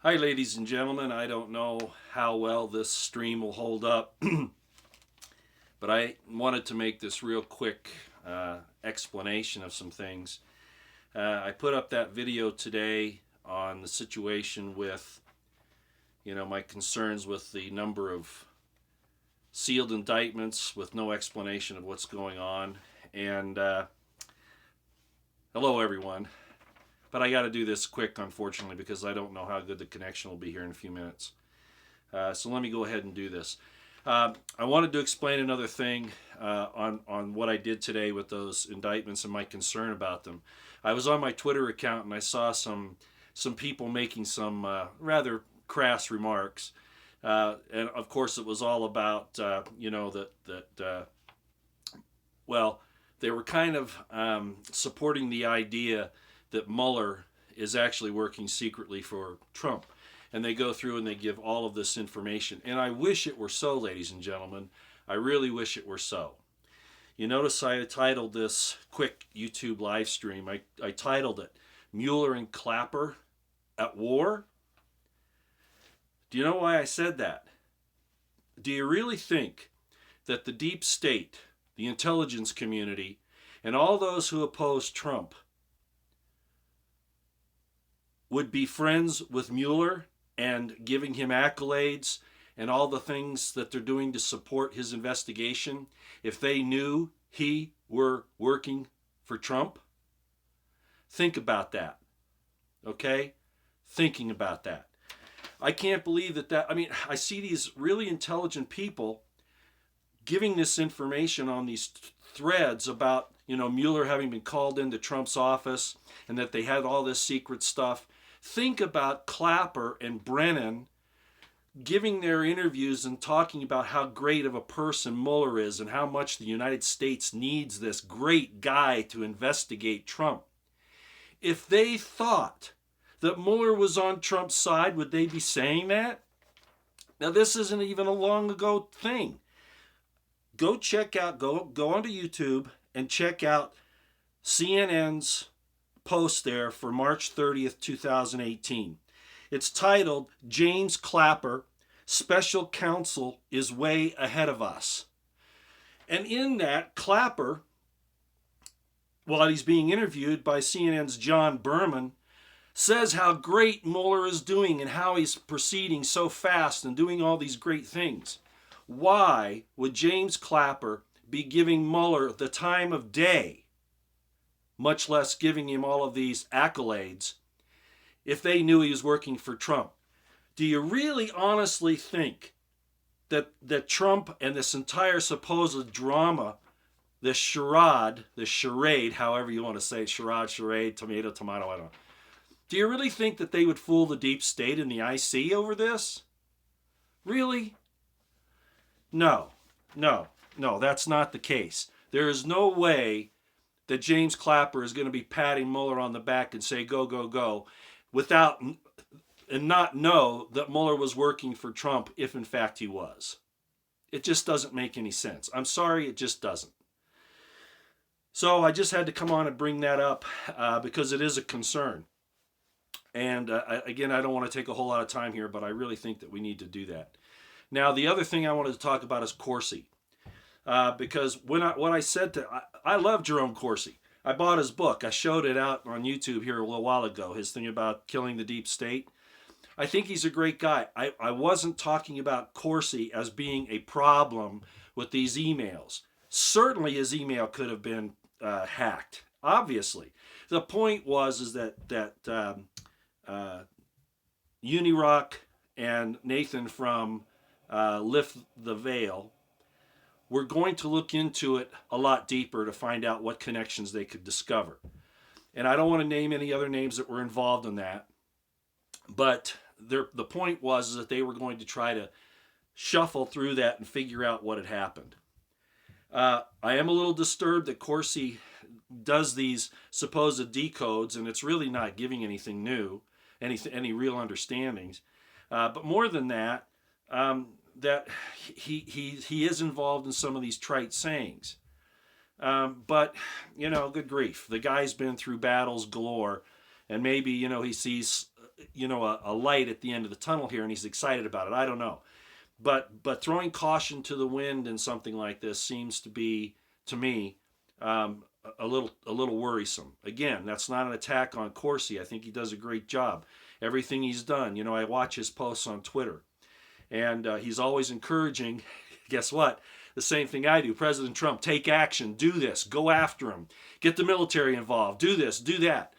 Hi, ladies and gentlemen. I don't know how well this stream will hold up, but I wanted to make this real quick explanation of some things. I put up that video today on the situation with, my concerns with the number of sealed indictments with no explanation of what's going on. And hello, everyone. But I got to do this quick, unfortunately, because I don't know how good the connection will be here in a few minutes. So let me go ahead and do this. I wanted to explain another thing on what I did today with those indictments and my concern about them. I was on my Twitter account and I saw some people making some rather crass remarks, and of course it was all about well, they were kind of supporting the idea that Mueller is actually working secretly for Trump. And they go through and they give all of this information. And I wish it were so, ladies and gentlemen. I really wish it were so. You notice I titled this quick YouTube live stream, I titled it, Mueller and Clapper at War? Do you know why I said that? Do you really think that the deep state, the intelligence community, and all those who oppose Trump would be friends with Mueller and giving him accolades and all the things that they're doing to support his investigation if they knew he were working for Trump? Think about that, okay? Thinking about that. I can't believe I see these really intelligent people giving this information on these threads about, Mueller having been called into Trump's office and that they had all this secret stuff. Think about Clapper and Brennan giving their interviews and talking about how great of a person Mueller is and how much the United States needs this great guy to investigate Trump. If they thought that Mueller was on Trump's side, would they be saying that? Now, this isn't even a long ago thing. Go onto YouTube and check out CNN's post there for March 30th, 2018. It's titled, James Clapper, Special Counsel is Way Ahead of Us. And in that, Clapper, while he's being interviewed by CNN's John Berman, says how great Mueller is doing and how he's proceeding so fast and doing all these great things. Why would James Clapper be giving Mueller the time of day, much less giving him all of these accolades, if they knew he was working for Trump? Do you really honestly think that Trump and this entire supposed drama, this charade, however you want to say it, charade, tomato, I don't know. Do you really think that they would fool the deep state and the IC over this? Really? No, that's not the case. There is no way that James Clapper is going to be patting Mueller on the back and say, go, go, go, without and not know that Mueller was working for Trump if in fact he was. It just doesn't make any sense. I'm sorry, it just doesn't. So I just had to come on and bring that up because it is a concern. And again, I don't want to take a whole lot of time here, but I really think that we need to do that. Now, the other thing I wanted to talk about is Corsi. Because I love Jerome Corsi. I bought his book. I showed it out on YouTube here a little while ago, his thing about killing the deep state. I think he's a great guy. I wasn't talking about Corsi as being a problem with these emails. Certainly his email could have been hacked, obviously. The point is that Unirock and Nathan from Lift the Veil were going to look into it a lot deeper to find out what connections they could discover. And I don't want to name any other names that were involved in that, but the point was that they were going to try to shuffle through that and figure out what had happened. I am a little disturbed that Corsi does these supposed decodes, and it's really not giving anything new, any real understandings. But more than that, that he is involved in some of these trite sayings. But, good grief. The guy's been through battles galore, and maybe, he sees a light at the end of the tunnel here, and he's excited about it. I don't know, but throwing caution to the wind in something like this seems to be, to me, a little worrisome. Again, that's not an attack on Corsi. I think he does a great job. Everything he's done, I watch his posts on Twitter, and he's always encouraging. Guess what? The same thing I do. President Trump, take action, do this, go after him, get the military involved, do this, do that.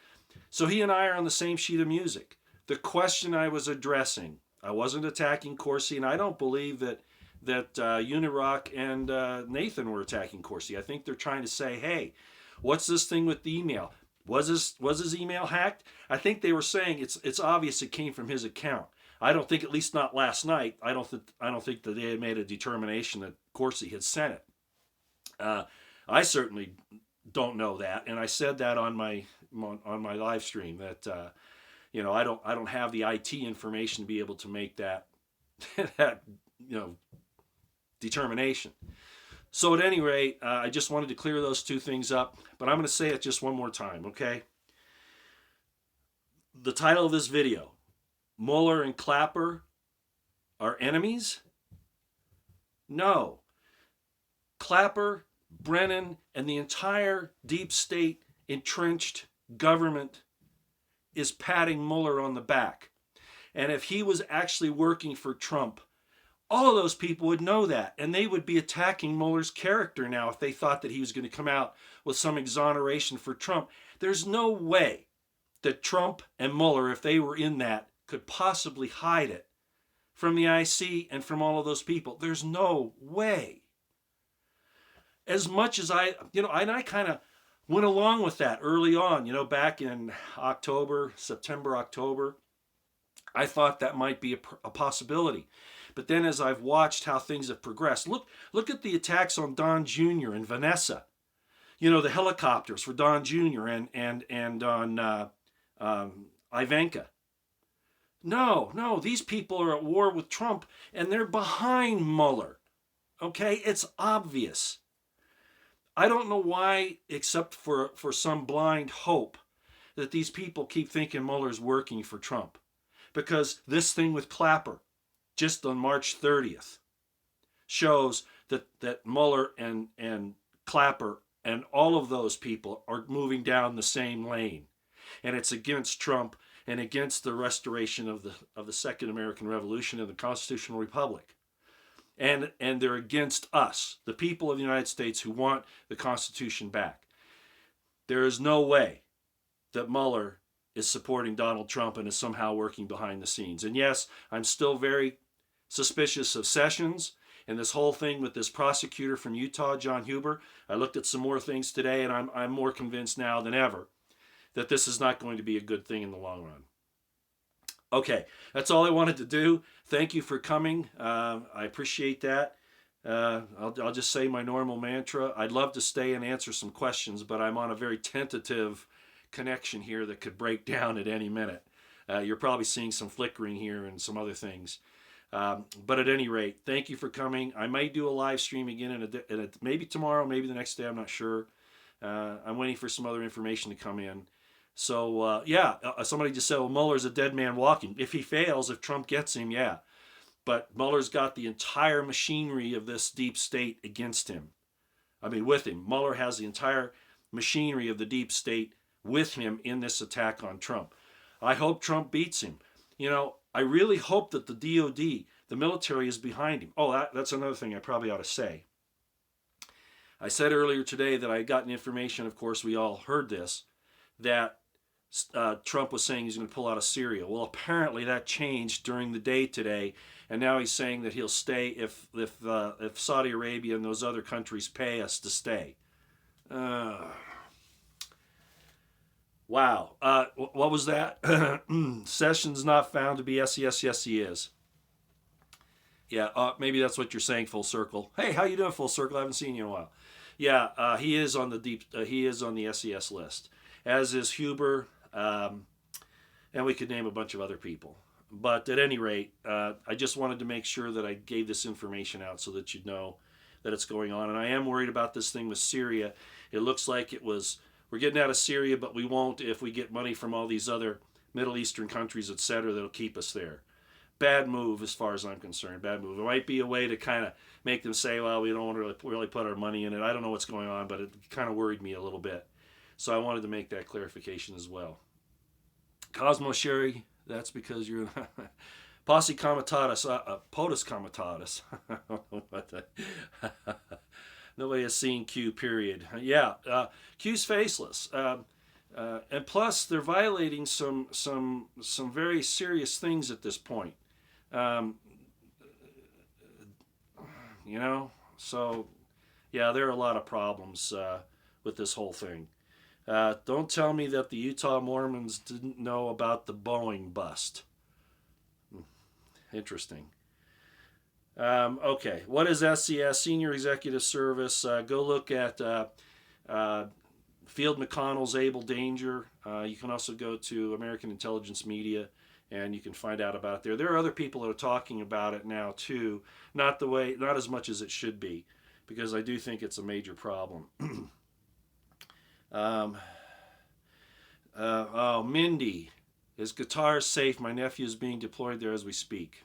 So he and I are on the same sheet of music. The question I was addressing, I wasn't attacking Corsi, and I don't believe that Unirock and Nathan were attacking Corsi. I think they're trying to say, hey, what's this thing with the email? Was his email hacked? I think they were saying it's obvious it came from his account. I don't think, at least not last night, I don't think that they had made a determination that Corsi had sent it. I certainly don't know that, and I said that on my live stream that I don't have the IT information to be able to make that that determination. So at any rate, I just wanted to clear those two things up, but I'm going to say it just one more time, okay? The title of this video: Mueller and Clapper are enemies? No. Clapper, Brennan, and the entire deep state entrenched government is patting Mueller on the back. And if he was actually working for Trump, all of those people would know that, and they would be attacking Mueller's character now if they thought that he was going to come out with some exoneration for Trump. There's no way that Trump and Mueller, if they were in that, could possibly hide it from the IC and from all of those people. There's no way. As much as I kind of went along with that early on, back in September, October, I thought that might be a possibility. But then as I've watched how things have progressed, look at the attacks on Don Jr. and Vanessa. The helicopters for Don Jr. and on Ivanka. No, these people are at war with Trump, and they're behind Mueller. Okay, it's obvious. I don't know why, except for some blind hope, that these people keep thinking Mueller's working for Trump. Because this thing with Clapper, just on March 30th, shows that Mueller and Clapper and all of those people are moving down the same lane. And it's against Trump and against the restoration of the Second American Revolution and the Constitutional Republic. And they're against us, the people of the United States who want the Constitution back. There is no way that Mueller is supporting Donald Trump and is somehow working behind the scenes. And yes, I'm still very suspicious of Sessions and this whole thing with this prosecutor from Utah, John Huber. I looked at some more things today, and I'm more convinced now than ever that this is not going to be a good thing in the long run. Okay, that's all I wanted to do. Thank you for coming. I appreciate that. I'll just say my normal mantra. I'd love to stay and answer some questions, but I'm on a very tentative connection here that could break down at any minute. You're probably seeing some flickering here and some other things. But at any rate, thank you for coming. I might do a live stream again maybe tomorrow, maybe the next day. I'm not sure. I'm waiting for some other information to come in. So, somebody just said, well, Mueller's a dead man walking. If he fails, if Trump gets him, yeah. But Mueller's got the entire machinery of this deep state against him. With him. Mueller has the entire machinery of the deep state with him in this attack on Trump. I hope Trump beats him. I really hope that the DOD, the military, is behind him. Oh, that's another thing I probably ought to say. I said earlier today that I had gotten information, of course we all heard this, that Trump was saying he's going to pull out of Syria. Well, apparently that changed during the day today, and now he's saying that he'll stay if Saudi Arabia and those other countries pay us to stay. Wow. What was that? Sessions not found to be yes, he is. Yeah, maybe that's what you're saying, Full Circle. Hey, how you doing, Full Circle? I haven't seen you in a while. Yeah, he is on the SES list, as is Huber, and we could name a bunch of other people. But at any rate, I just wanted to make sure that I gave this information out so that you'd know that it's going on. And I am worried about this thing with Syria. It looks like we're getting out of Syria, but we won't if we get money from all these other Middle Eastern countries, etc., that'll keep us there. Bad move as far as I'm concerned. Bad move. It might be a way to kind of make them say, well, we don't want to really put our money in it. I don't know what's going on, but it kind of worried me a little bit. So I wanted to make that clarification as well. Cosmo Sherry, that's because you're Posse Comitatus, POTUS Comitatus. Nobody has seen Q, period. Yeah, Q's faceless. And plus, they're violating some very serious things at this point. You know, so yeah, there are a lot of problems with this whole thing. Don't tell me that the Utah Mormons didn't know about the Boeing bust. Interesting. Okay, what is SES, Senior Executive Service? Go look at Field McConnell's Able Danger. You can also go to American Intelligence Media, and you can find out about it there. There are other people that are talking about it now too. Not as much as it should be, because I do think it's a major problem. Mindy, is Qatar safe? My nephew is being deployed there as we speak.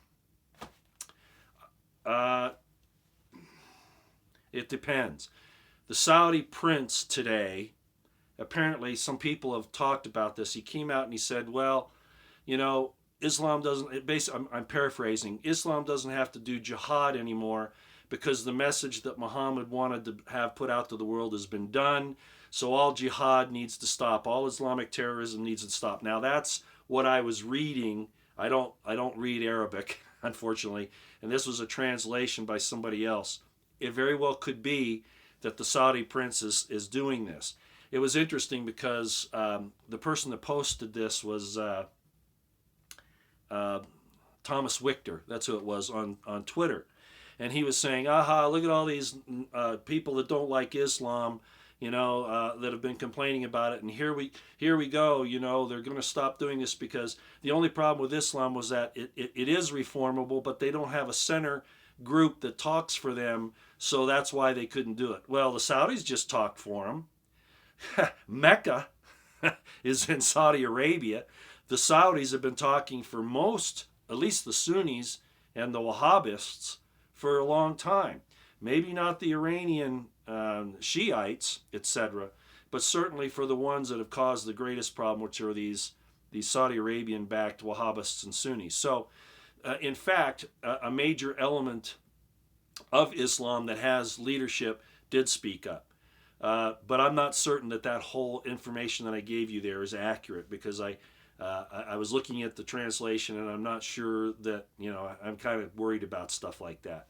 It depends. The Saudi prince today, apparently some people have talked about this. He came out and he said, well, you know, Islam doesn't, I'm paraphrasing, Islam doesn't have to do jihad anymore because the message that Muhammad wanted to have put out to the world has been done. So all jihad needs to stop. All Islamic terrorism needs to stop. Now that's what I was reading. I don't read Arabic, unfortunately, and this was a translation by somebody else. It very well could be that the Saudi prince is doing this. It was interesting because the person that posted this was Thomas Wichter. That's who it was on Twitter. And he was saying, aha, look at all these people that don't like Islam, you know, that have been complaining about it. And here we go, you know, they're going to stop doing this because the only problem with Islam was that it is reformable, but they don't have a center group that talks for them, so that's why they couldn't do it. Well, the Saudis just talked for them. Mecca is in Saudi Arabia. The Saudis have been talking for most, at least the Sunnis and the Wahhabists, for a long time. Maybe not the Iranian Shiites, etc., but certainly for the ones that have caused the greatest problem, which are these Saudi Arabian-backed Wahhabists and Sunnis. So, in fact, a major element of Islam that has leadership did speak up. But I'm not certain that whole information that I gave you there is accurate, because I was looking at the translation and I'm not sure that, you know, I'm kind of worried about stuff like that.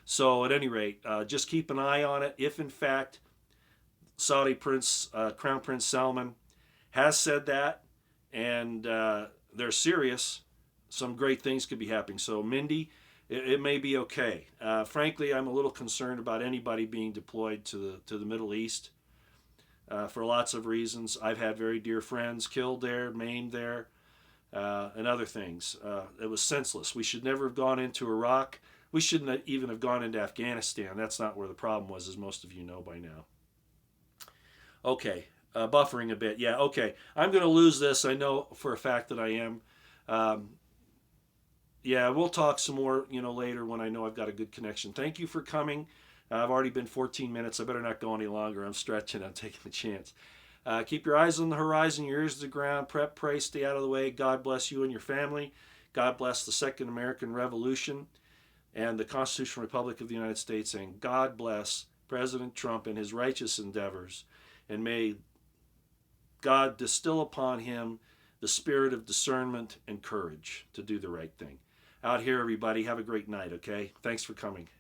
So at any rate, just keep an eye on it. If in fact Saudi Crown Prince Salman has said that and they're serious, some great things could be happening. So Mindy, it may be okay. Frankly, I'm a little concerned about anybody being deployed to the Middle East for lots of reasons. I've had very dear friends killed there, maimed there, and other things. It was senseless. We should never have gone into Iraq. We shouldn't even have gone into Afghanistan. That's not where the problem was, as most of you know by now. Okay, buffering a bit. Yeah, okay. I'm going to lose this. I know for a fact that I am. Yeah, we'll talk some more, you know, later when I know I've got a good connection. Thank you for coming. I've already been 14 minutes. I better not go any longer. I'm stretching. I'm taking the chance. Keep your eyes on the horizon, your ears to the ground. Prep, pray, stay out of the way. God bless you and your family. God bless the Second American Revolution and the Constitutional Republic of the United States. And God bless President Trump and his righteous endeavors. And may God distill upon him the spirit of discernment and courage to do the right thing. Out here, everybody, have a great night, okay? Thanks for coming.